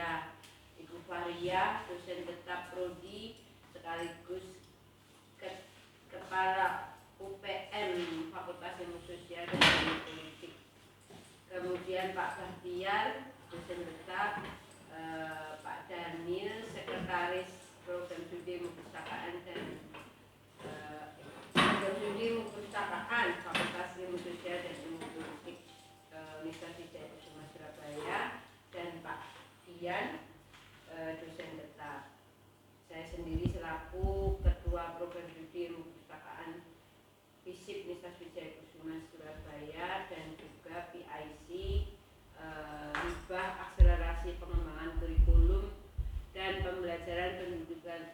saya Ibu Faria, dosen tetap prodi sekaligus Kepala UPM Fakultas Ilmu Sosial dan Ilmu Politik. Kemudian Pak Bahtiar, dosen tetap, Pak Daniel, sekretaris Program Studi Perpustakaan dan Program Studi Perpustakaan Fakultas Ilmu Sosial dan Ilmu Politik Universitas Wijaya Surabaya, dan Pak Dian, dosen tetap. Saya sendiri selaku Ketua Program Studi Ilmu Perpustakaan FISIP Universitas Wijaya Surabaya, dan juga PIC Hibah Akselerasi Pengembangan Kurikulum dan Pembelajaran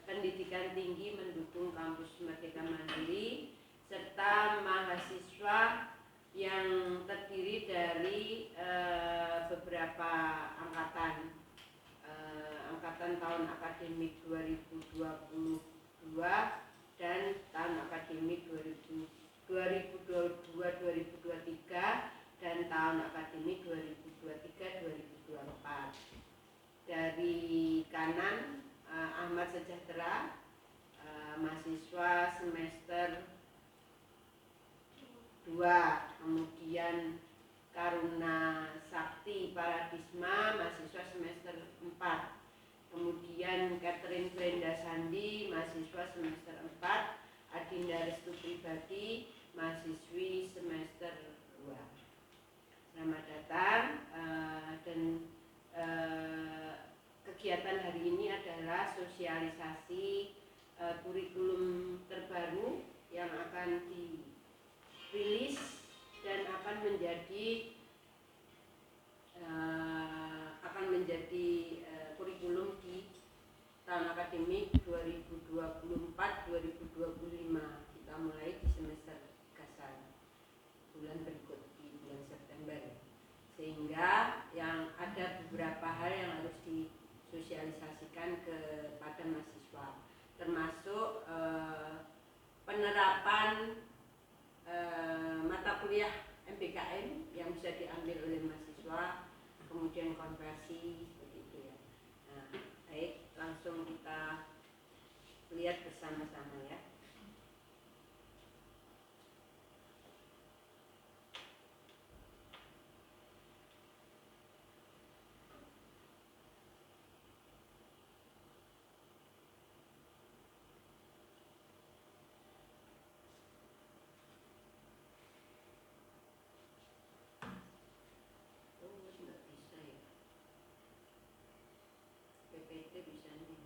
Pendidikan Tinggi Mendukung Kampus Merdeka Mandiri, serta mahasiswa yang terdiri dari beberapa angkatan tahun akademik 2022 dan tahun akademik 2022-2023 dan tahun akademik 2023-2024. Dari kanan Ahmad Sejahtera, mahasiswa semester 2, kemudian Karuna Sakti Paradisma, mahasiswa semester 4, kemudian Catherine Brenda Sandi, mahasiswa semester 4, Adinda Restu Pribadi, mahasiswi semester 2. Selamat datang, dan kegiatan hari ini adalah sosialisasi kurikulum terbaru yang akan dirilis dan akan menjadi kurikulum di tahun akademik 2024-2025. Kita mulai di semester gasan bulan berikut, di bulan September, sehingga yang ada beberapa hal yang harus disosialisasikan kepada mahasiswa, termasuk penerapan mata kuliah MBKM yang bisa diambil oleh mahasiswa, kemudian konversi, begitu ya. Nah, baik, langsung kita lihat bersama-sama ya. PPT bisa nih.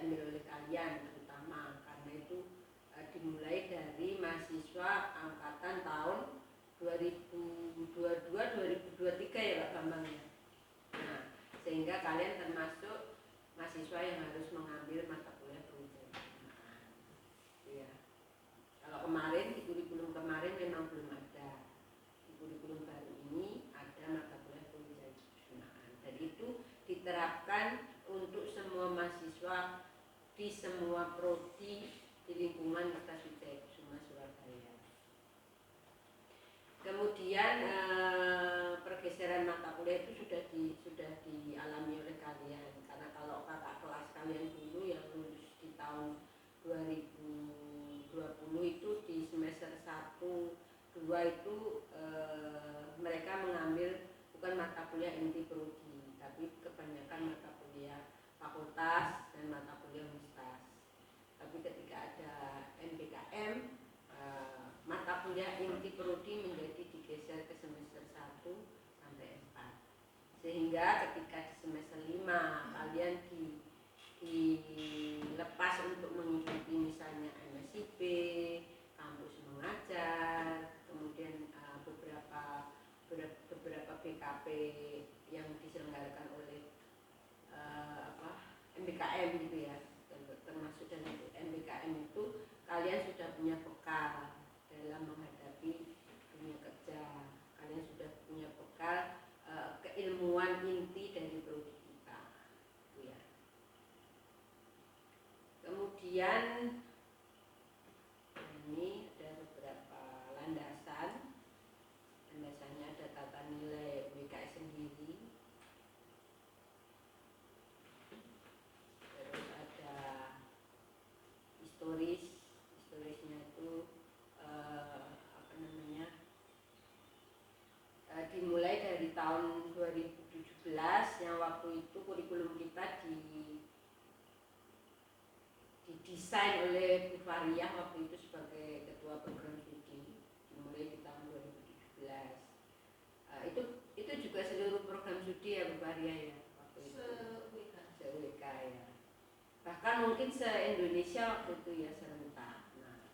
diambil oleh kalian terutama, karena itu dimulai dari mahasiswa angkatan tahun 2022-2023 ya Pak Bambang ya. Nah, sehingga kalian termasuk mahasiswa yang harus mengambil mata kuliah perusahaan. Ya. Kalau kemarin di kurikulum kemarin memang belum ada. Di kurikulum baru ini ada mata kuliah perusahaan. Dan itu diterapkan untuk semua mahasiswa di semua prodi di lingkungan Universitas Wijayasuma Surabaya. Kemudian pergeseran mata kuliah itu sudah dialami oleh kalian, karena kalau kakak kelas kalian dulu yang lulus di tahun 2020 itu di semester 1, 2 itu mereka mengambil bukan mata kuliah inti prodi, tapi kebanyakan mata kuliah fakultas dan mata kuliah universitas. Tapi ketika ada MBKM, mata kuliah inti prodi menjadi digeser ke semester 1 sampai 4. Sehingga ketika di semester 5 kalian dilepas untuk mengikuti misalnya MSIP, kampus mengajar, kemudian beberapa BKP yang diselenggarakan oleh MBKM gitu ya, termasuk dan MBKM itu kalian sudah punya bekal dalam menghadapi dunia kerja. Kalian sudah punya bekal keilmuan inti dari prodi kita, gitu ya. Kemudian ini ada beberapa landasannya ada tata nilai WKS sendiri, terus ada historisnya itu dimulai dari tahun 2017 yang waktu itu kurikulum kita didesain oleh Bu Fariah waktu itu sebagai ketua program studi, dimulai di tahun 2017. Itu juga seluruh program studi ya Bu Fariah ya waktu itu, se-WK ya, bahkan mungkin se-Indonesia waktu itu ya serentak. Nah,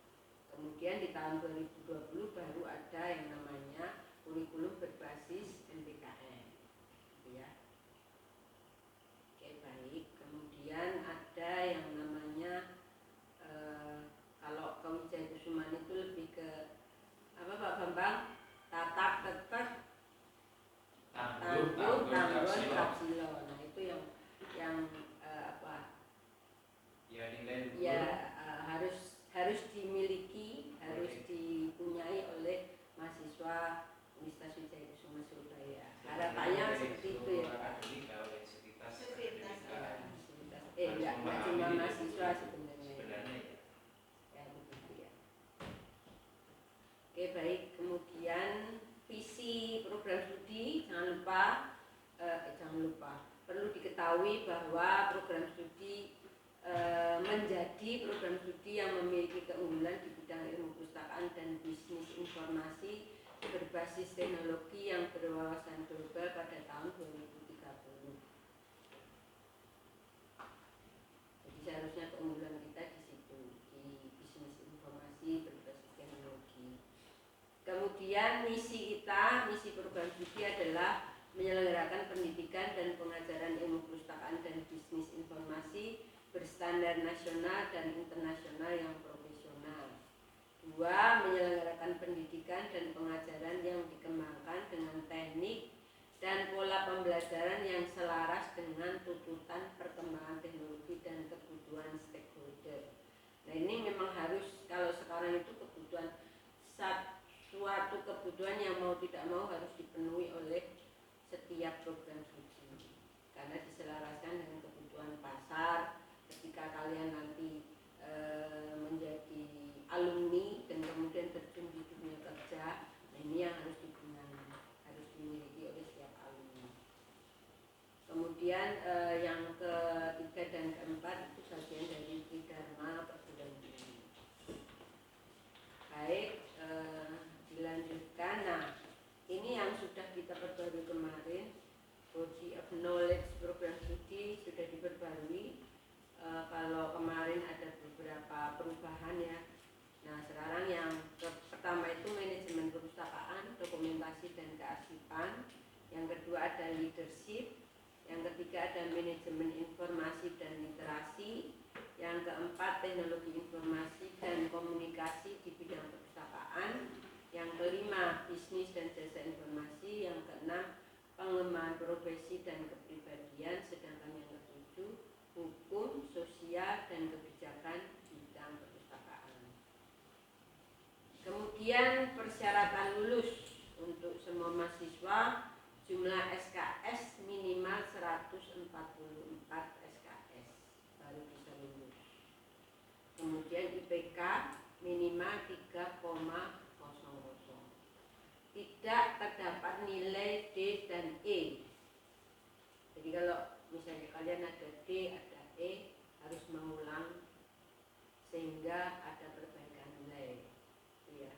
kemudian di tahun 2020 baru ada yang namanya kurikulum berbasis MBKM, gitu ya. Oke, baik. Kemudian ada yang namanya kalau Kewijayasuman itu lebih ke apa Pak Bambang? Tatak tetep tangguh kapsilo. Nah, itu yang apa? Ya, nilai ya harus dimiliki, harus dipunyai oleh mahasiswa Universitas Wijayasuma Surabaya. Harapannya seperti itu ya Pak. Enggak cuma mahasiswa sebenarnya ya begitu ya. Oke, baik. Kemudian visi program studi jangan lupa perlu diketahui bahwa program studi menjadi program studi yang memiliki keunggulan di bidang ilmu perpustakaan dan bisnis informasi berbasis teknologi yang berwawasan global pada tahun 2030. Jadi seharusnya keunggulan kita di situ, di bisnis informasi berbasis teknologi. Kemudian misi program studi adalah menyelenggarakan pendidikan dan pengajaran ilmu perpustakaan dan bisnis informasi berstandar nasional dan internasional yang profesional. 2. Menyelenggarakan pendidikan dan pengajaran yang dikembangkan dengan teknik dan pola pembelajaran yang selaras dengan tuntutan perkembangan teknologi dan kebutuhan stakeholder. Nah, ini memang harus, kalau sekarang itu kebutuhan, suatu kebutuhan yang mau tidak mau harus dipenuhi oleh setiap program studi, karena diselaraskan dengan kebutuhan pasar. Ketika kalian nanti menjadi alumni dan kemudian terjun di dunia kerja, nah ini yang harus digunakan, harus dimiliki oleh setiap alumni. Kemudian yang ketiga dan keempat itu bagian dari Tridharma perguruan tinggi. Baik, dilanjutkan. Nah, ini yang sudah kita perbarui kemarin, Body of Knowledge program studi sudah diperbarui. Kalau keempat, teknologi informasi dan komunikasi di bidang perpustakaan. Yang kelima, bisnis dan jasa informasi. Yang keenam, pengembangan profesi dan kepribadian. Sedangkan yang ketujuh, hukum, sosial, dan kebijakan bidang perpustakaan. Kemudian persyaratan lulus untuk semua mahasiswa, jumlah SKS minimal 144 SKS baru bisa lulus. Kemudian IPK minimal 3,00. Tidak terdapat nilai D dan E. Jadi kalau misalnya kalian ada D, ada E, harus mengulang sehingga ada perbaikan nilai. Ya.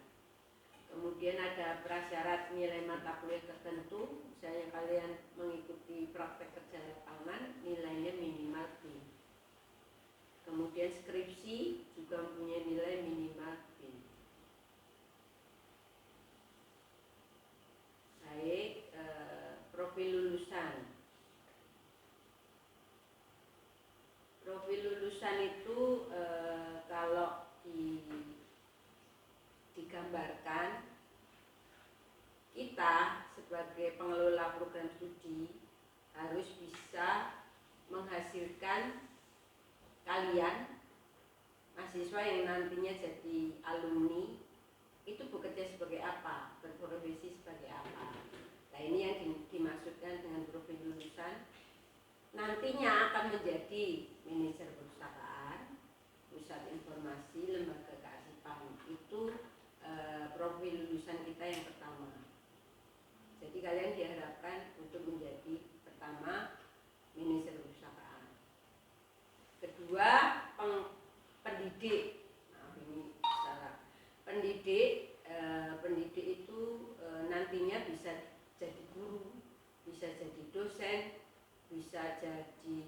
Kemudian ada prasyarat nilai mata kuliah tertentu. Misalnya kalian mengikuti praktek kerja lapangan, nilainya minimal B. Kemudian skripsi juga mempunyai nilai minimal B. Baik, profil lulusan. Profil lulusan itu kalau digambarkan, kita sebagai pengelola program studi harus bisa menghasilkan kalian mahasiswa yang nantinya jadi alumni itu bekerja sebagai apa, berprofesi sebagai apa. Nah ini yang dimaksudkan dengan profil lulusan. Nantinya akan menjadi manajer perpustakaan, pusat informasi, lembaga kearsipan. Itu profil lulusan kita yang pertama. Jadi kalian diharapkan untuk menjadi pertama manajer perpustakaan. Kedua, pendidik. Nah, ini salah. Pendidik itu nantinya bisa jadi guru, bisa jadi dosen, bisa jadi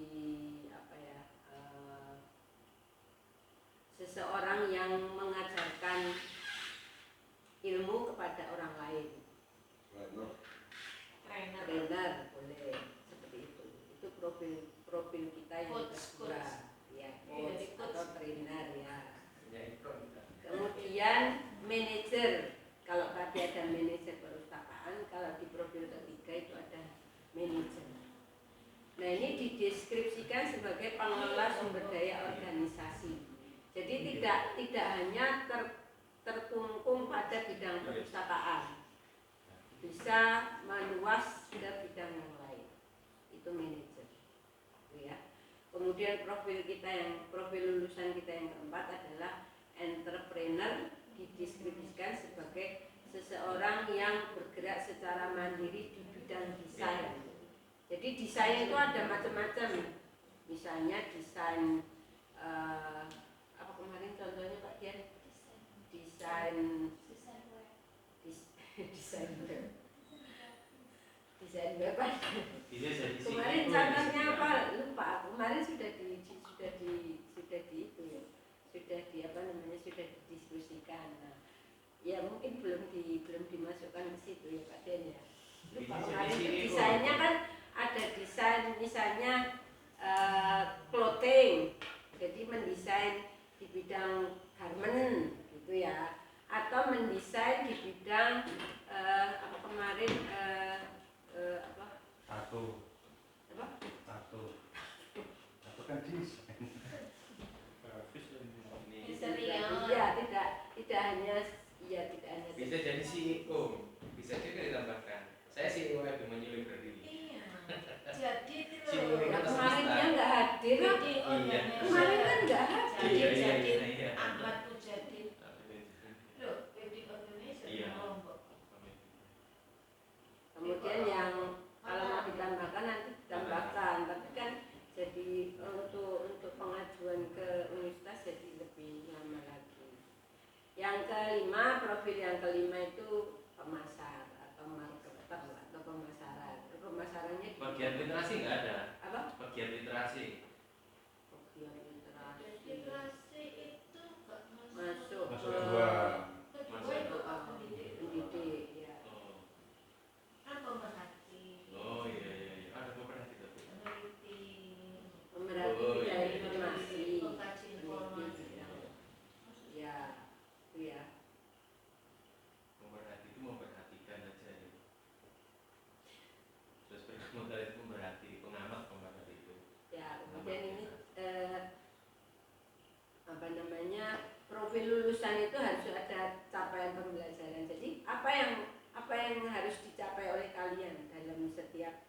seseorang yang mengajarkan ilmu kepada orang lain. Trainer boleh seperti itu. Itu profil kita yang kedua, ya, coach atau trainer ya. Kemudian manajer. Kalau tadi ada manajer perpustakaan, kalau di profil ketiga itu ada manajer. Nah ini dideskripsikan sebagai pengelola sumber daya organisasi. Jadi tidak hanya terkungkung pada bidang perpustakaan, bisa meluas ke bidang yang lain. Itu manajer, ya. Kemudian profil lulusan kita yang keempat adalah entrepreneur, dideskripsikan sebagai seseorang yang bergerak secara mandiri di bidang desain. Jadi desain itu ada macam-macam. Misalnya desain apa kemarin contohnya Pak Dian? Desain web. Kemarin contohnya apa? Lupa. Kemarin sudah didiskusikan. Nah, ya mungkin belum dimasukkan ke situ ya Pak Den ya. Lupa kemarin desainnya kan ada desain misalnya clothing, jadi mendesain di bidang garment gitu ya, atau mendesain di bidang apa kemarin tato kan desain. Iya, tidak hanya Bisa jadi CEO, bisa juga ditambahkan. Saya CEO Abimanyu Library. Iya. Jadi itu CEO loh. atas kemarin kita. dia nggak hadir. Jadi Iya. Kemarin kan nggak hadir. Jadi Ahmad Mujadid. Loh, jadi organisasi Iya. kelompok. Kemudian yang kalau mau ditambahkan nanti ditambahkan, tapi kan jadi untuk pengajuan ke universitas jadi lebih lama lagi. Yang kelima, profil yang kelima itu pemasar atau marketer atau pemasaran. Pemasarannya di Bagian literasi nggak ada. apa? Bagian literasi. Bagian literasi. Literasi itu nggak Masuk Masuk ke kedua. kedua itu pendidik. pendidik ya. Oh, Kan pemerhati. oh iya. Ada beberapa gitu. Peneliti. Pemerhati Oh, bidang iya. informasi. Pengkaji informasi. profil lulusan itu harus ada capaian pembelajaran. Jadi apa yang harus dicapai oleh kalian dalam setiap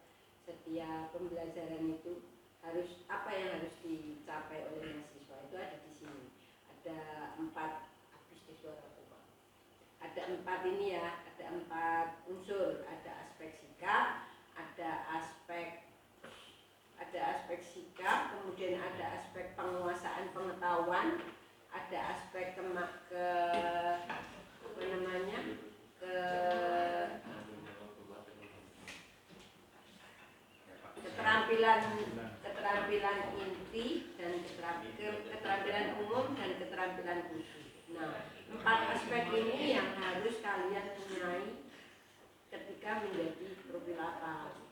pembelajaran itu, apa yang harus dicapai oleh mahasiswa itu ada di sini. Ada 4 ada 4 ini ya, ada 4 unsur. Ada aspek sikap, ada aspek sikap, kemudian ada aspek penguasaan pengetahuan, ada aspek keterampilan inti dan keterampilan umum dan keterampilan khusus. Nah, 4 aspek ini yang harus kalian punyai ketika menjadi profil apa.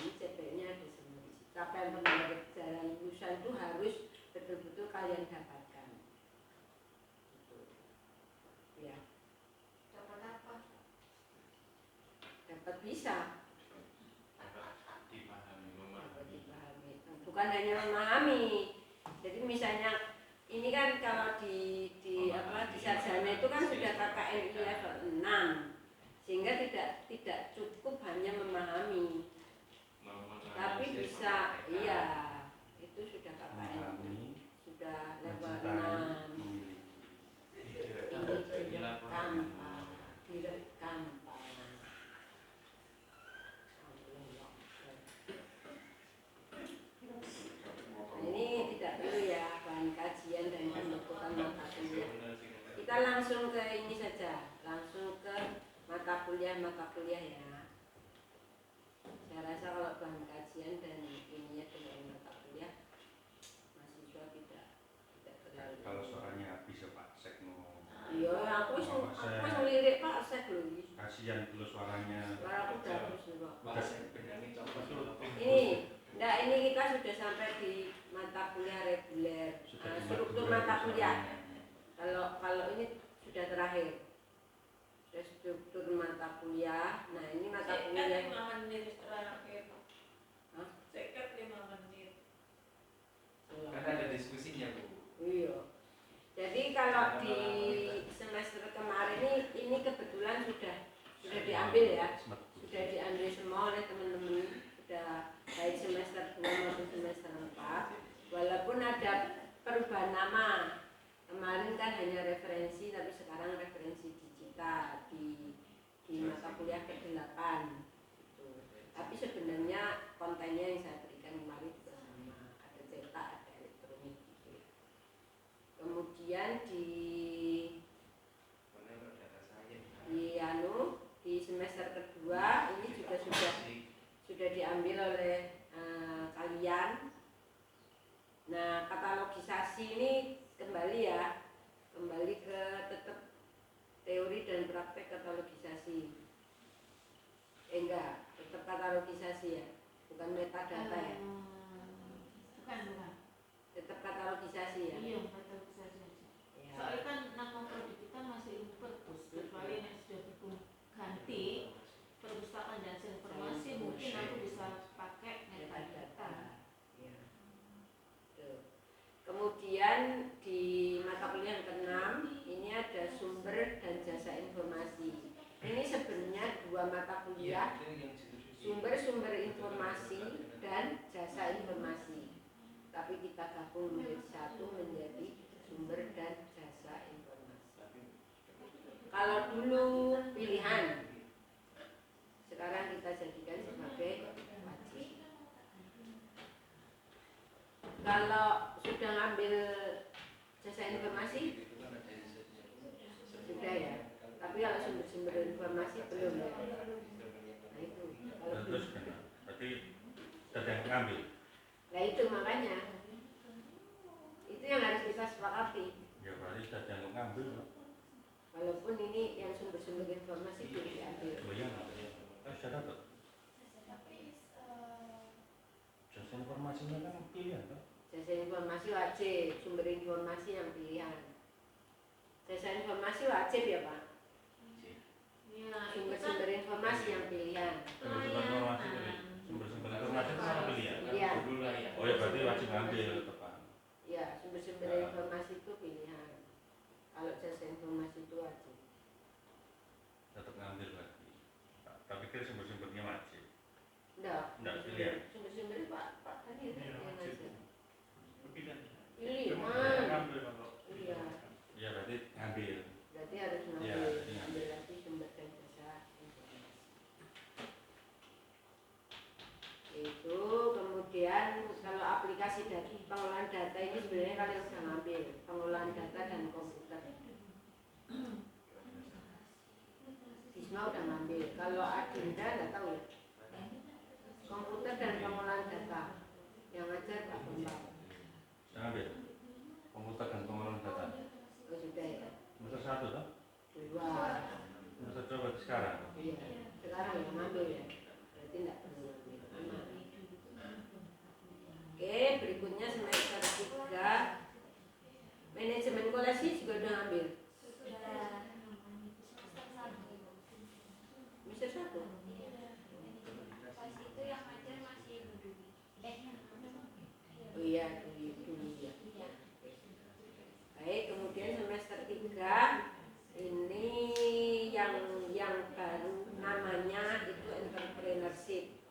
Ini CP-nya ada semua. Capaian pembelajaran lulusan itu harus betul-betul kalian dapatkan. Ya. Dapat apa? Dapat bisa. dipahami. Bukan hanya memahami. Jadi misalnya ini kan kalau di sarjana itu kan sudah KKNI level 6, sehingga tidak cukup hanya memahami, tapi bisa, iya, itu sudah KKNI, sudah level 6. Ini direkam. Ini tidak perlu ya bahan kajian dan pembentukan mata kuliah. Kita langsung ke ini saja, langsung ke mata kuliah ya. Saya rasa kalau bahan kajian dan ininya dengan mata kuliah, mahasiswa tidak terlalu. Kalau suaranya habis ya Pak Sekno. Iya, aku ngelirik Pak Sek loh. Kasihan dulu suaranya. Suara aku bagus loh. Udah Ini kita sudah sampai di mata kuliah reguler. Struktur mata kuliah. Kalau ini sudah terakhir. Sudah struktur mata kuliah. Nah, ini mata kuliah. 5 menit terakhir. Hah? Sekat 5 menit. Kan ada diskusinya, Bu. Iya. Jadi kalau di semester kemarin ini kebetulan sudah diambil ya. Sudah diambil semua oleh teman-teman, sudah baik semester 2 maupun semester 4. Walaupun ada perubahan nama. Kemarin kan hanya referensi, tapi sekarang referensi digital di mata kuliah ke-8 gitu. Tapi sebenarnya kontennya yang saya berikan kemarin juga sama, ada cetak, ada elektronik gitu. Kemudian di semester kedua ini juga sudah diambil oleh kalian. Nah, katalogisasi ini kembali ke tetap teori dan praktek katalogisasi. Enggak, tetap katalogisasi ya, bukan metadata ya. Bukan. Tetap katalogisasi ya. Iya, katalogisasi aja. Ya. Soalnya kan nama produk kita masih Imperpus, kecuali yang sudah ganti perpustakaan dan informasi, mungkin aku bisa pakai metadata. Ya. Kemudian di mata kuliah yang ke-6 ini ada sumber dan jasa informasi. Ini sebenarnya 2 mata kuliah, sumber informasi dan jasa informasi. Tapi kita gabung menjadi satu, menjadi sumber dan jasa informasi. Kalau dulu pilihan, sekarang kita jadikan sebagai wajib. Kalau sudah ngambil jasa informasi, sudah ya. Tapi kalau sumber-sumber informasi belum ya. Nah itu. Kalau terus berarti sudah ngambil. Nah itu makanya. Itu yang harus kita sepakati. Ya berarti sudah ngambil. Walaupun ini yang sumber-sumber informasi belum diambil. Oh iya, sudah dapat. Jasa informasinya kan pilihan toh. Jasa informasi wajib, sumber informasi yang pilihan. Jasa informasi wajib ya Pak. Ya, Sumber-sumber informasi yang pilihan. Sumber-sumber informasi itu mana pilihan? Iya. Oh ya berarti wajib ngambil tepat. Ya, sumber-sumber informasi itu pilihan. kalian udah ngambil pengolahan data dan komputer. Bisma udah ngambil. Kalau Adinda nggak tahu ya. Komputer dan pengolahan data yang ngajar Pak Bambang. Saya ambil komputer dan pengolahan data. Oh sudah ya. Semester 1 toh? Dua. Semester 2 berarti sekarang. Iya. Sekarang yang ngambil ya. Berarti nggak perlu ngambil. Aman. Oke, berikutnya semester 3 manajemen koleksi juga udah ngambil. Semester 1. Oh iya, dulu ya. Baik, kemudian semester 3 ini yang baru namanya itu entrepreneurship.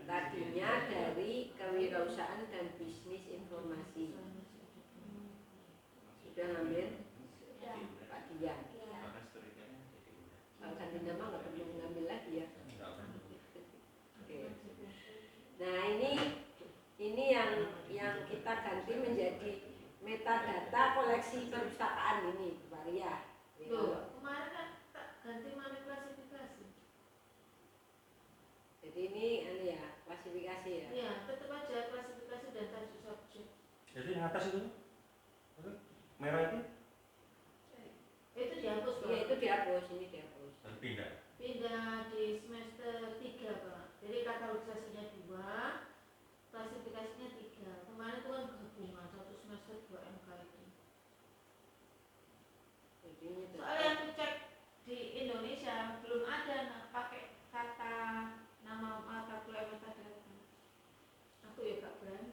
Tadinya dari kewirausahaan dan bisnis informasi. Sudah ngambil? Pak Dian. Kalau ganti nama nggak perlu ngambil lagi ya. Oke. Nah ini yang kita ganti menjadi metadata koleksi perpustakaan ini, Pak Ria. Loh, kemarin kan tak ganti mana klasifikasi. Jadi ini ya klasifikasi ya. Iya, tetap aja klasifikasi dan tajuk subjek. Jadi yang atas itu merah itu Itu dihapus, Pak. Iya itu dihapus, ini dihapus. pindah. Pindah di semester 3, Pak. Jadi katalogisasinya 2, klasifikasinya 3. Kemarin itu kan gabungan 1 semester 2 MK itu. Jadi ini Soalnya aku cek di Indonesia belum ada pakai kata nama mata kuliah metadata. Aku ya gak berani.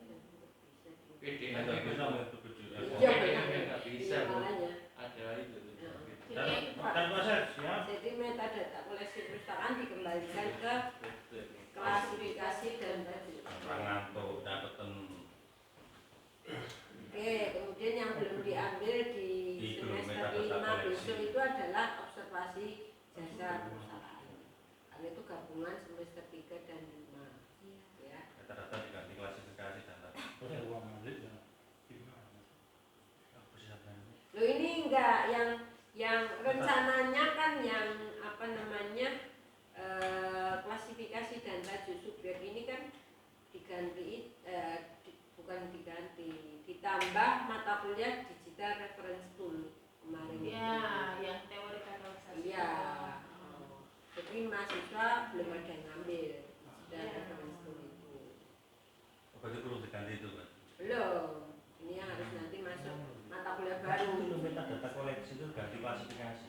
PDF Ada bisa nggak untuk Iya, nggak bisa, Bu. makanya. Ada itu tuh. Jadi dan proses ya. Jadi metadata koleksi perpustakaan dikembalikan ke klasifikasi dan tajuk. Orang ngantuk dapetin Oke, kemudian yang belum diambil di semester 5 besok itu adalah observasi jasa perpustakaan. Karena itu gabungan semester 3 dan 5. Ya. data-data diganti klasifikasi dan tadi. Loh ini enggak yang rencananya kan yang apa namanya klasifikasi dan tajuk subjek ini kan diganti bukan diganti, ditambah mata kuliah digital reference tool kemarin. ya, yang teori katalogisasi. Iya. Jadi mahasiswa belum ada yang ngambil digital reference tool itu. Berarti perlu diganti itu kan. Belum. Ini yang harus nanti masuk mata kuliah baru. Itu metadata koleksi itu ganti klasifikasi.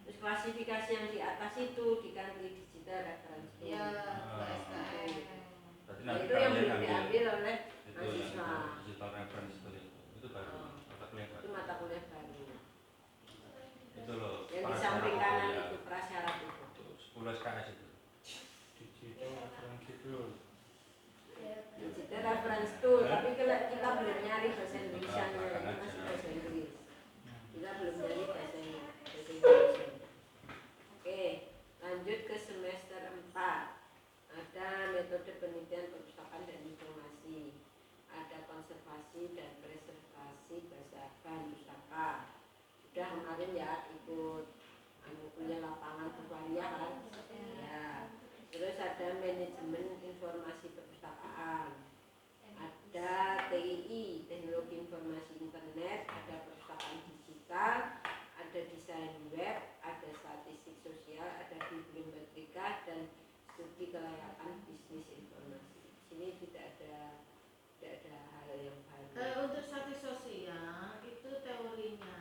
Terus klasifikasi yang di atas itu diganti digital reference tool. Ya, SKM. Berarti Nah, nanti itu yang kalian belum ambil diambil oleh itu mahasiswa. yang digital reference itu baru mata kuliah baru. Itu mata kuliah baru. Itu loh. Yang di samping prasyarat kanan kuliah. itu prasyarat itu. 10 SKS itu. Digital reference tool, tapi kalau kita belum nyari bahasa Indonesia-nya, ini masih bahasa Inggris. Kita belum nyari bahasa Indonesia. Oke, lanjut ke semester 4. Ada metode penelitian perpustakaan dan informasi, ada konservasi dan preservasi bahan pustaka. Sudah kemarin ya ikut kuliah lapangan Bukaria kan? Ya. Terus ada manajemen informasi perpustakaan, ada TII teknologi informasi internet, ada perpustakaan digital, ada desain web, ada statistik sosial, ada bibliometrika dan studi kelayakan bisnis informasi. Sini tidak ada hal yang baru. Untuk statis sosial itu teorinya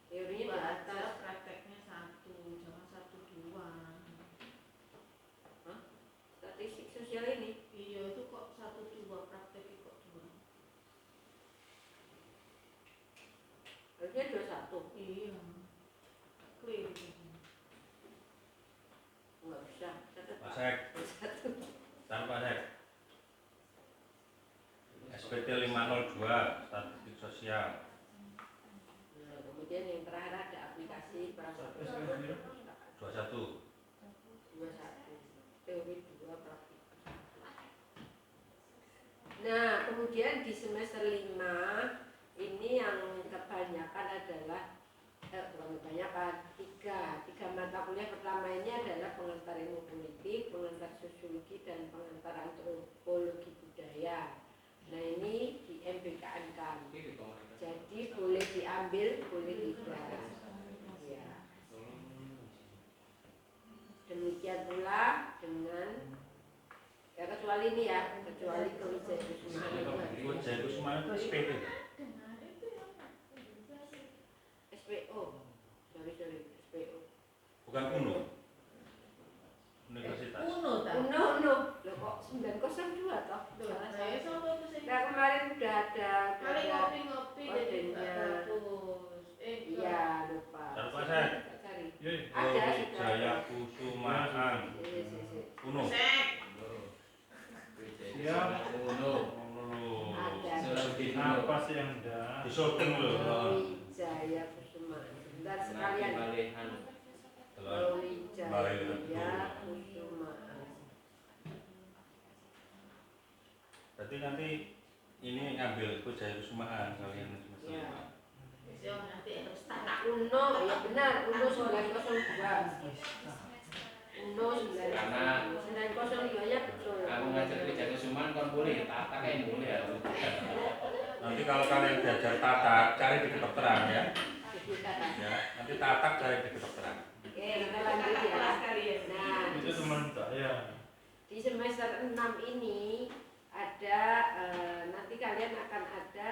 Teorinya di dua atas. aja, prakteknya 1, jangan 1, 2. Statistik sosial ini Iya, itu kok 1, 2, prakteknya kok 2. harusnya 21. Iya, clear gitu. Enggak bisa. Catat Pak Pak. Sek, 21. tanpa Sek. SPT 502 statistik sosial. Nah, kemudian yang terakhir ada aplikasi perpustakaan. 21. 21. Teori 2 praktik. Nah, kemudian kemudian di semester 5 ini yang kebanyakan adalah bukan kebanyakan, tiga mata kuliah pertama ini adalah pengantar ilmu politik, pengantar sosiologi, dan pengantar antropologi budaya. Nah ini di MBKN kan, jadi boleh diambil, boleh tidak. Ya. Demikian pula dengan ya kecuali ini ya, kecuali Wijaya Kusuma itu SPP. SPO, sorry SPO. Bukan UNO. Universitas. Uno tak? Uno, loh kok 902 toh? Saya sama itu sih. Nah kemarin udah ada Kali ngopi-ngopi jadi kodenya. bagus. Iya lupa. Taruh Pak Sek. Cari. Iya, Ada, Wijaya Kusumaan. UNO. Sek. Siap. Uno. Ada. Apa sih yang udah? Di shooting loh. Wijaya Kusuma. Sebentar sekalian. Balehan. Wijaya Kusuma. Berarti nanti ini ngambil Wijaya Kusumaan kalian semester Ya. 5. Siap nanti harus tata. Uno, ya benar. Uno 902. Uno 902 nya betul. Kamu ngajar Wijaya Kusumaan kan boleh, tata kayak boleh ya. Nanti kalau kalian belajar tatak, cari di kedokteran ya. Ya, nanti tatak cari di kedokteran. Oke, kita lanjut ya. Nah, Itu teman saya. di semester 6 ini ada nanti kalian akan ada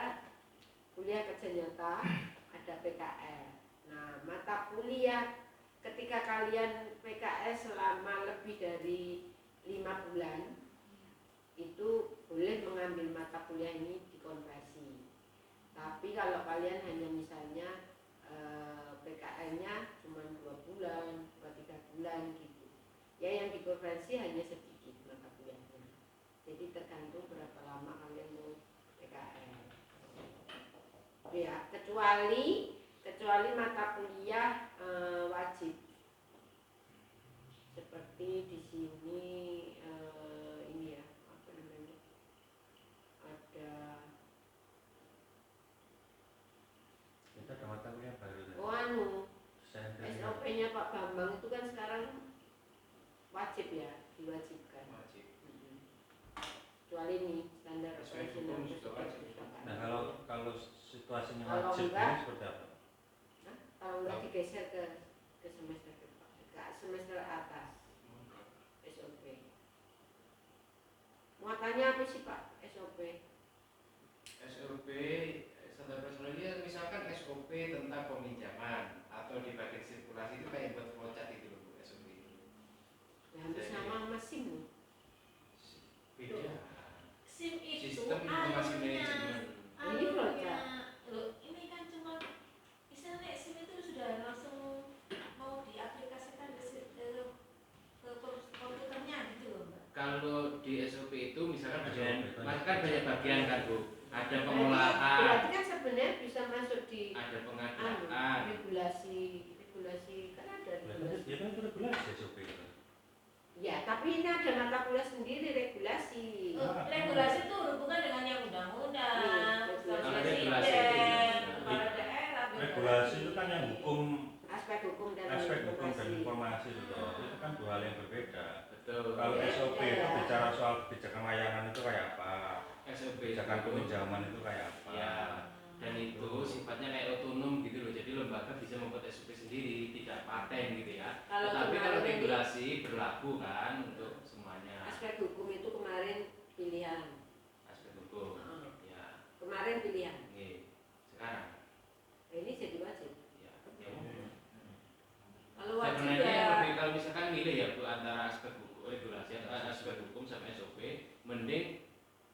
kuliah kerja nyata, ada PKL. Nah, mata kuliah ketika kalian PKL selama lebih dari 5 bulan itu boleh mengambil mata kuliah ini dikonversi. Tapi kalau kalian hanya misalnya PKL-nya cuma 2 bulan, 3 bulan gitu, ya yang dikonversi hanya sedikit mata kuliahnya. Jadi tergantung berapa lama kalian mau PKL. Ya, kecuali mata kuliah wajib. Seperti di sini ini ya, apa namanya? Ada Kita ada mata kuliah baru. SOP-nya Pak Bambang itu kan sekarang wajib ya, diwajibkan. Wajib. Kecuali ini standar Sesuai operasional hukum juga wajib. Nah, kalau situasinya Kalau wajib enggak, ini seperti apa? Nah, kalau nggak digeser ke semester depan, ke semester atas SOP. Muatannya apa sih Pak SOP? SOP standar personalnya misalkan SOP tentang peminjaman atau di bagian sirkulasi itu kayak buat flowchart itu loh Bu, SOP itu. Ya, hampir sama sama SIM nih. Beda. SIM itu Sistem informasi manajemen. Ini flowchart. Loh, ini kan cuma misalnya SIM itu sudah langsung mau diaplikasikan ke komputernya gitu loh Mbak. Kalau di SOP itu misalkan banyak bagian kan Bu. Ada pengolahan, Berarti kan sebenarnya bisa masuk di ada pengadaan. regulasi kan ada regulasi. Ya kan itu regulasi SOP itu. Ya, tapi ini ada mata kuliah sendiri regulasi. Regulasi itu berhubungan dengan yang undang-undang, Kalau regulasi presiden, itu. kepala daerah. Regulasi itu kan yang hukum, Aspek hukum dan informasi itu. Itu kan dua hal yang berbeda. Betul. Kalau SOP itu bicara soal kebijakan layanan itu kayak apa? SOP Kebijakan itu peminjaman itu kayak apa? ya, dan itu sifatnya kayak otonom gitu loh. Jadi lembaga bisa membuat SOP sendiri, tidak paten gitu ya. Kalau Tetapi kemarin kalau ini- regulasi berlaku kan untuk semuanya. aspek hukum itu kemarin pilihan. Aspek hukum. Heeh. Ya. Kemarin pilihan. Oke. Sekarang Ini jadi wajib. ya. Kalau wajib Sebenarnya ya yang lebih kalau misalkan milih ya Bu antara aspek hukum, regulasi atau aspek hukum sama SOP, mending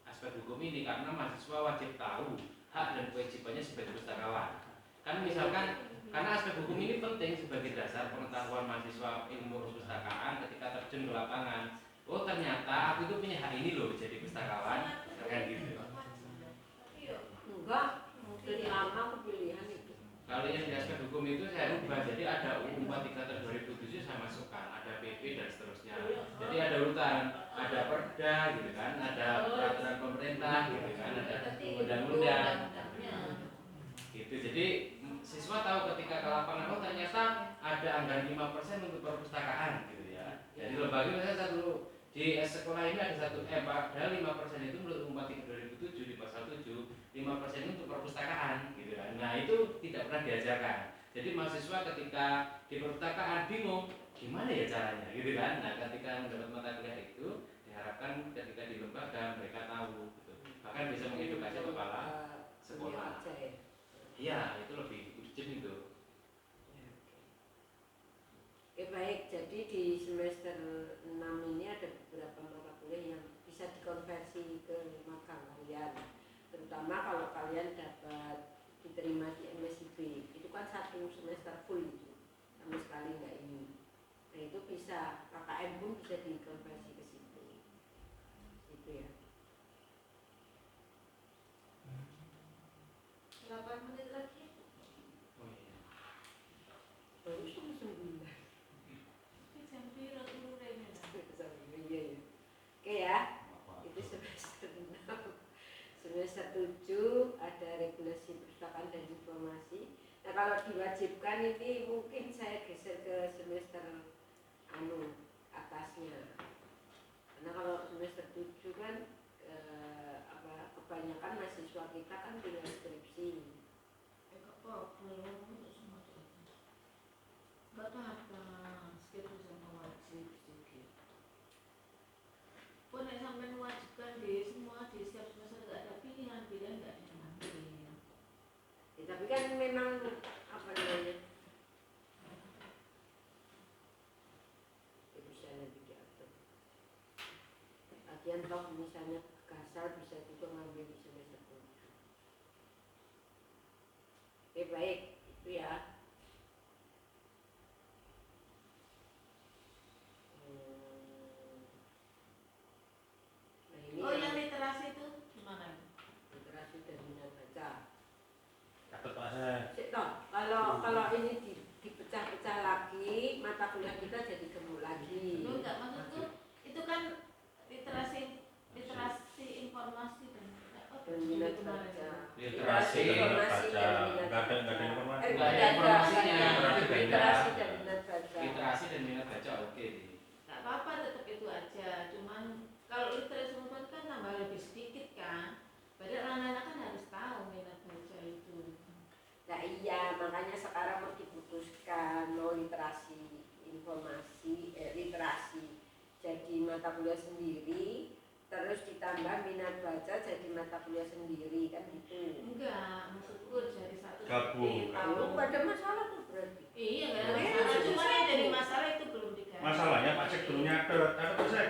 aspek hukum ini karena mahasiswa wajib tahu hak dan kewajibannya sebagai pustakawan. Kan misalkan karena aspek hukum ini penting sebagai dasar pengetahuan mahasiswa ilmu perpustakaan ketika terjun ke lapangan. Oh ternyata aku itu punya hak ini loh jadi pustakawan, kan gitu. enggak, dari lama kepilihan itu. Kalau yang di aspek hukum itu saya rubah, jadi ada UU 43 tahun 2007 saya masukkan, ada PP dan seterusnya. Jadi ada urutan, ada perda gitu kan, ada peraturan pemerintah gitu kan, ada undang-undang undang-undangnya. gitu. Jadi siswa tahu ketika ke lapangan, oh ternyata ada anggaran 5% untuk perpustakaan gitu ya. Jadi lembaga misalnya satu di sekolah ini ada padahal 5% itu menurut UU 43 2007 di pasal 7, 5% itu untuk perpustakaan gitu kan. Nah itu tidak pernah diajarkan. Jadi mahasiswa ketika di perpustakaan bingung gimana ya caranya gitu kan. Nah ketika mendapat mata kuliah itu diharapkan ketika di lembaga mereka tahu gitu. Bahkan bisa mengedukasi kepala sekolah. Iya, itu lebih urgent itu. Baik, jadi di semester 6 ini ada beberapa mata kuliah yang bisa dikonversi ke magang kalian. Terutama kalau kalian dapat diterima di MSIB, itu kan 1 semester full itu, sama sekali nggak ini. Nah itu bisa, KKN pun bisa dikonversi ke situ. Itu ya. 8 menit lagi. Oh iya. Baru sama 9. Jam biru dulu deh. Iya ya. Oke ya, itu semester 6. Semester 7 ada regulasi perpustakaan dan informasi. Nah kalau diwajibkan ini mungkin saya geser ke semester atasnya. Karena kalau semester 7 kan kebanyakan mahasiswa kita kan tinggal skripsi. Enggak apa-apa, skripsi sama wajib sedikit. Pun yang sampai mewajibkan di semua di setiap semester nggak ada pilihan nggak diambil. Ya, tapi kan memang apa namanya? Bisa lebih diatur. Latihan toh misalnya kasar bisa juga ngambil di semester 7. Baik, itu ya. Nah, ini Oh yang literasi itu gimana? literasi dan minat baca. Catat Pak saya. Sik toh, kalau ini dipecah-pecah lagi, mata kuliah kita jadi gemuk lagi. Lu enggak maksudku itu kan literasi informasi Dan minat baca. Literasi, minat informasi baca. dan minat Nggak ada baca. informasi. Nggak ada informasinya. Literasi dan minat baca. Literasi dan minat baca oke. nggak apa-apa tetap itu aja. Cuman kalau literasi informasi kan tambah lebih sedikit kan. Padahal anak-anak kan harus tahu minat baca itu. Nah iya, makanya sekarang mau diputuskan mau literasi informasi, literasi jadi mata kuliah sendiri, terus ditambah minat baca jadi mata kuliah sendiri kan gitu. Enggak, maksudku dari satu Gabung. Kalau nggak ada masalah tuh berarti. Iya nggak ada masalah. Cuman yang jadi masalah itu belum diganti. Masalahnya Pak Cek dulunya ada. Catat Pak Cek.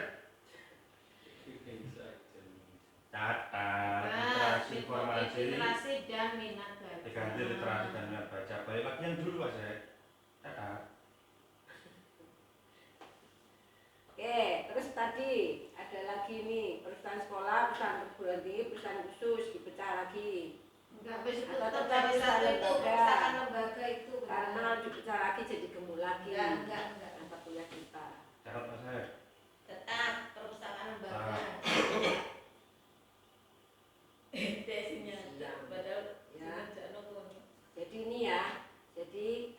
Catat literasi informasi. Literasi dan minat baca. Diganti literasi dan minat baca. Balik lagi yang dulu Pak Cek. Catat. Oke, terus tadi ada lagi nih perusahaan sekolah, perusahaan perguruan tinggi, perusahaan khusus dipecah lagi. Enggak, besok Atau tetap tetap dari satu itu lembaga. perpustakaan lembaga itu. Karena dipecah lagi jadi gemuk lagi. Enggak. Mata kuliah kita. Catat Pak Cek. Tetap perpustakaan lembaga. Desinya padahal Ya. jangan nongol. Jadi ini ya, jadi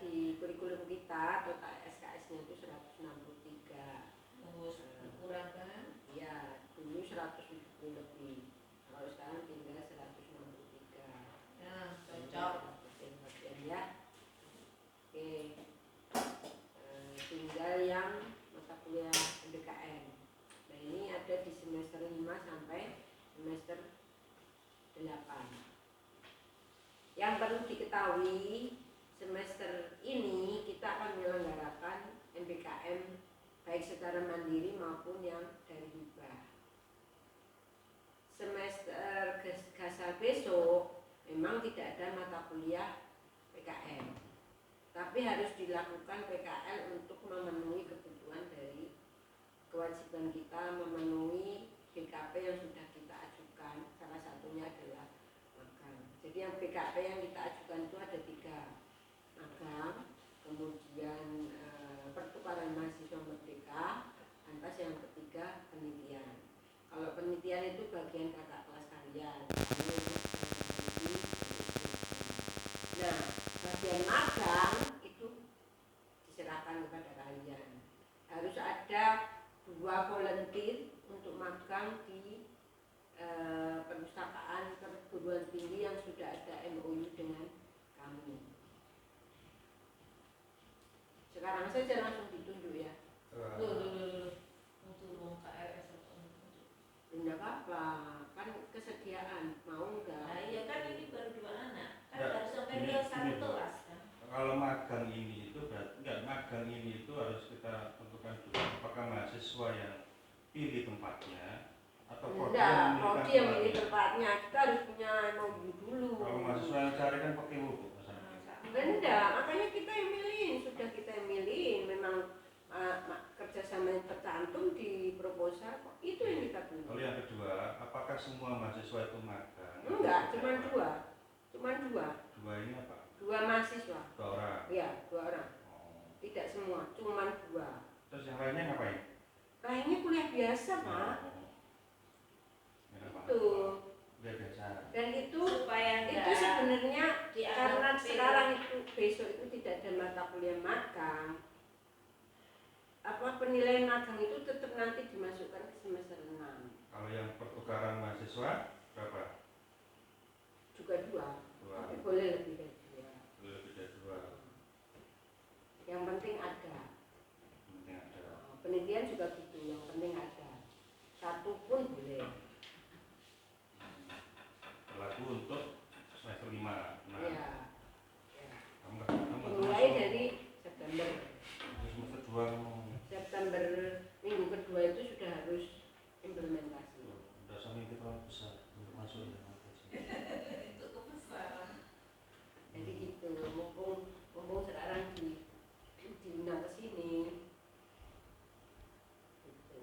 di kurikulum kita total SKS-nya itu 163. Terus kurang kan? Ya, dulu 170 lebih. Kalau sekarang tinggal 163. Ya, cocok. Bagian ya. Oke. Tinggal yang mata kuliah PDKN. Nah, ini ada di semester 5 sampai semester 8. Yang perlu diketahui, semester ini kita akan menyelenggarakan MBKM baik secara mandiri maupun yang dari hibah. Semester gasal besok memang tidak ada mata kuliah PKM, tapi harus dilakukan PKL untuk memenuhi kebutuhan dari kewajiban kita memenuhi BKP yang sudah kita ajukan. Salah satunya adalah magang. Jadi yang BKP yang kita ajukan itu ada 3, magang, kemudian pertukaran mahasiswa merdeka, lantas yang ketiga penelitian. Kalau penelitian itu bagian kakak kelas kalian. Kamu meneliti. Nah, bagian magang itu diserahkan kepada kalian. Harus ada 2 volunteer untuk magang di perpustakaan perguruan tinggi yang sudah ada MOU dengan kami. Sekarang saja langsung ditunjuk ya. Untuk ruang KRS atau Tidak apa-apa, kan kesediaan mau enggak? nah iya kan ini baru 2 anak kan Ya, harus sampai ini- dia ini, 1 Bu. kelas kan. Kalau magang ini itu berarti enggak, magang ini itu harus kita tentukan dulu apakah mahasiswa yang pilih tempatnya atau prodi Enggak, yang prodi yang milih tempatnya. Kita harus punya MOU dulu. Kalau mahasiswa yang cari kan pakai buku misalnya. Enggak, makanya kita yang milihin, sudah kita yang milihin. Memang kerjasama yang tercantum di proposal kok itu yang kita Lalu pilih. yang kedua, apakah semua mahasiswa itu magang? Enggak, cuma 2. Cuma 2. Dua ini apa? 2 mahasiswa. 2 orang. Iya, 2 orang. Oh. Tidak semua, cuma 2. Terus yang lainnya ngapain? Lainnya kuliah biasa, Pak. Ya, apa? Itu. Udah biasa. Dan itu Supaya itu sebenarnya karena dianggap sekarang itu besok itu tidak ada mata kuliah magang. Penilaian magang itu tetap nanti dimasukkan ke semester 6. Kalau yang pertukaran mahasiswa berapa? Juga 2. 2. Tapi boleh lebih dari 2. Lebih dari 2. Yang penting ada. Penting ada. Penelitian juga gitu, yang penting ada. 1 pun boleh. Berlaku untuk semester 5. Nah, Ya. kamu Mulai dari September. semester 2 kamu September minggu kedua itu sudah harus implementasi. udah sama itu kalau besar untuk masuk ya. itu kebesaran. Jadi gitu, mumpung sekarang di ke sini. Gitu.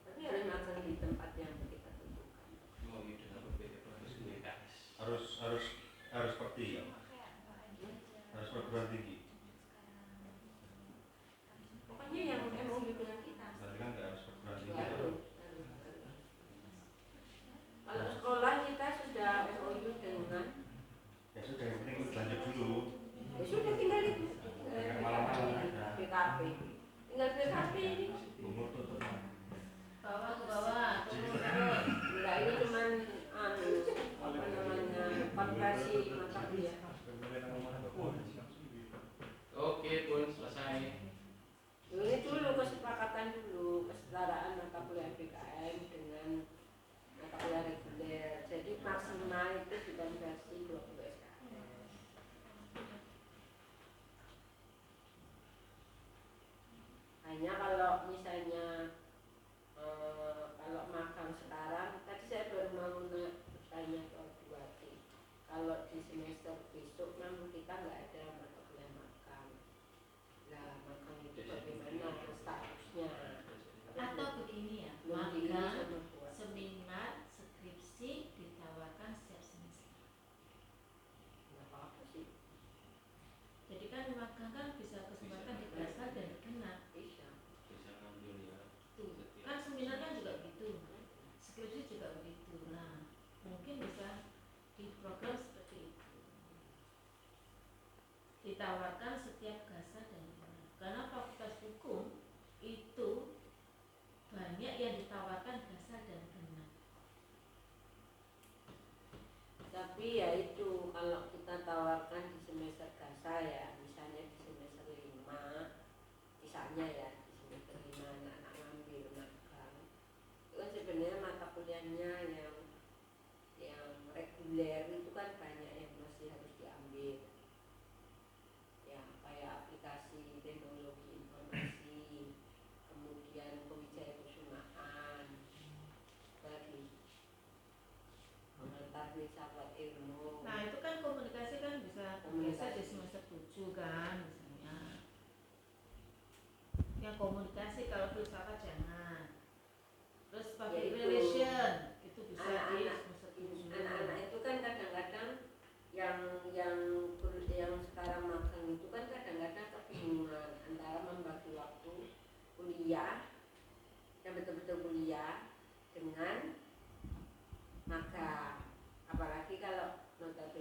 Tapi harus magang di tempat yang kita tentukan. Mau dengan berbeda proses PKS. Harus seperti harus perguruan tinggi. Pokoknya yang MOU dengan kita. Berarti kan nggak harus perguruan tinggi. Harus. Kalau sekolah kita sudah MOU dengan, Ya sudah, yang penting lanjut dulu. ya sudah tinggal itu. Jangan malam-malam aja. BKP. Tinggal BKP ini. Umur tutup. Bawah ke bawah, turun. Enggak, ini cuman konversi mata kuliah. Oke, Pun selesai. Ini dulu kesepakatan dulu kesetaraan mata kuliah BKM dengan mata kuliah reguler. Jadi maksimal itu dikonversi 20 SKS. Hanya kalau misalnya kalau magang sekarang, tadi saya baru mau tanya soal 2T. Kalau di semester besok memang kita nggak ada mata kuliah magang. Nah, magang itu bagaimana statusnya? Atau begini ya, Belum diisi magang, sama buat. seminar, skripsi ditawarkan setiap semester. Nggak apa-apa sih, Jadi kan magang kan bisa kesempatan di dasar dan dikenal. bisa. Bisa ngambil ya. Tuh, kan seminar kan juga begitu, skripsi juga begitu. Nah, mungkin bisa di program seperti itu. Ditawarkan setiap dasar dan dikenal. Karena fakultas hukum itu banyak yang ditawarkan dasar dan genap. Tapi ya itu kalau kita tawarkan di semester dasar ya, misalnya di semester 5, misalnya ya di semester 5 anak-anak ngambil magang, itu kan sebenarnya mata kuliahnya yang reguler itu kan banyak yang masih harus diambil. Ya kayak aplikasi teknologi informasi, kemudian kewijayakusunaan, lagi pengantar filsafat ilmu. Nah, itu kan komunikasi kan bisa bergeser di semester 7 kan misalnya. Yang komunikasi kalau filsafat jangan. Terus Ya public itu. relation itu bisa di Anak-anak semester 7. anak-anak itu kan kadang-kadang yang sekarang magang itu kan kadang-kadang kebingungan antara membagi waktu kuliah yang betul-betul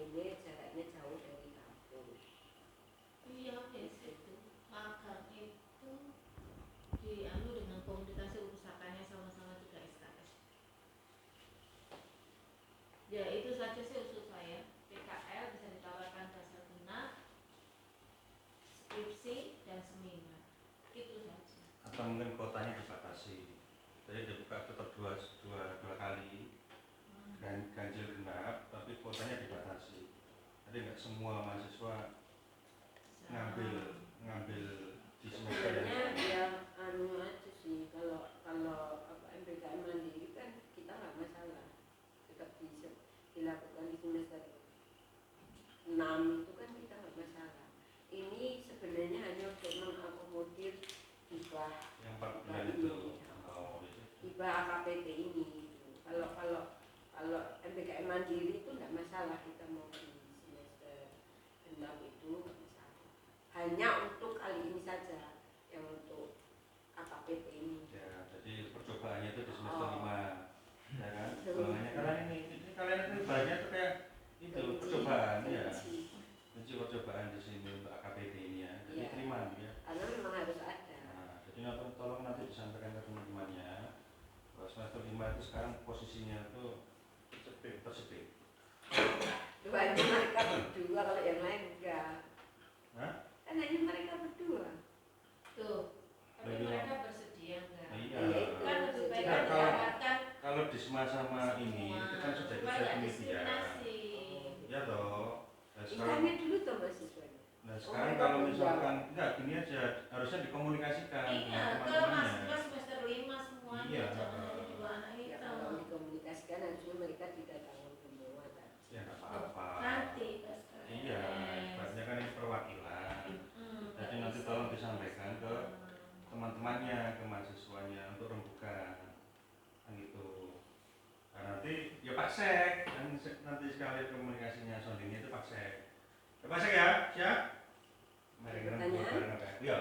notabene jaraknya jauh dari kampus. Iya, itu magang itu dianu dengan komunikasi usahakannya sama-sama juga SKS. Ya itu saja sih usul saya. PKL bisa ditawarkan dasar genap, skripsi dan seminar. Itu saja. Atau mungkin kotanya dibatasi, jadi dibuka tetap dua kali dan ganjil genap, tapi kotanya dibatasi. Jadi nggak semua mahasiswa ngambil di semester Sebenarnya yang ya anu aja sih, kalau apa MPKM mandiri kan kita nggak masalah, tetap bisa dilakukan di semester 6 itu kan kita nggak masalah. Ini sebenarnya hanya untuk mengakomodir hibah yang 4 bulan itu. Oh, itu. hibah AKPT ini gitu. Kalau MPKM mandiri itu nggak masalah, kita mau di semester 6 itu nggak masalah. Hanya untuk kali ini saja yang untuk AKPT ini. Ya, jadi percobaannya itu di semester Oh. 5, ya kan? Golongannya kalian ini kalian itu banyak tuh kayak itu percobaan ya. Kunci percobaan di sini untuk AKPT ini ya. Jadi Iya. terima ya. Karena memang harus ada. Nah, jadi tolong nanti disampaikan ke teman-temannya bahwa semester 5 itu sekarang posisinya itu tersebut. Itu hanya mereka berdua, kalau yang lain enggak. Hah? Kan hanya mereka berdua. Tuh, tapi Iya. mereka bersedia enggak? Iya. Ya, itu. Kan lebih baik Nah, kalau- didapatkan Kalau Disma sama ini itu kan sudah supaya bisa nggak penelitian. diskriminasi. Ya toh. Nah, sekarang, Ikannya dulu tuh mahasiswanya. nah, sekarang mereka kalau belum misalkan enggak gini aja harusnya dikomunikasikan Iya, dengan ke teman-temannya. mahasiswa semester 5 semuanya, Iya. jangan hanya dua anak Ya, itu. kalau dikomunikasikan harusnya mereka tidak tahu semua tadi. Ya enggak apa-apa. Nanti pas Iya, ibaratnya kan ini perwakilan. Jadi nanti tolong disampaikan ke teman-temannya, ke mahasiswanya untuk rembukan kan gitu. Nah, nanti ya Pak Sek kan nanti sekali komunikasinya soundingnya itu Pak Sek. Ya Pak Sek ya, siap? Mari kita Pertanyaan? bareng apa? Ya.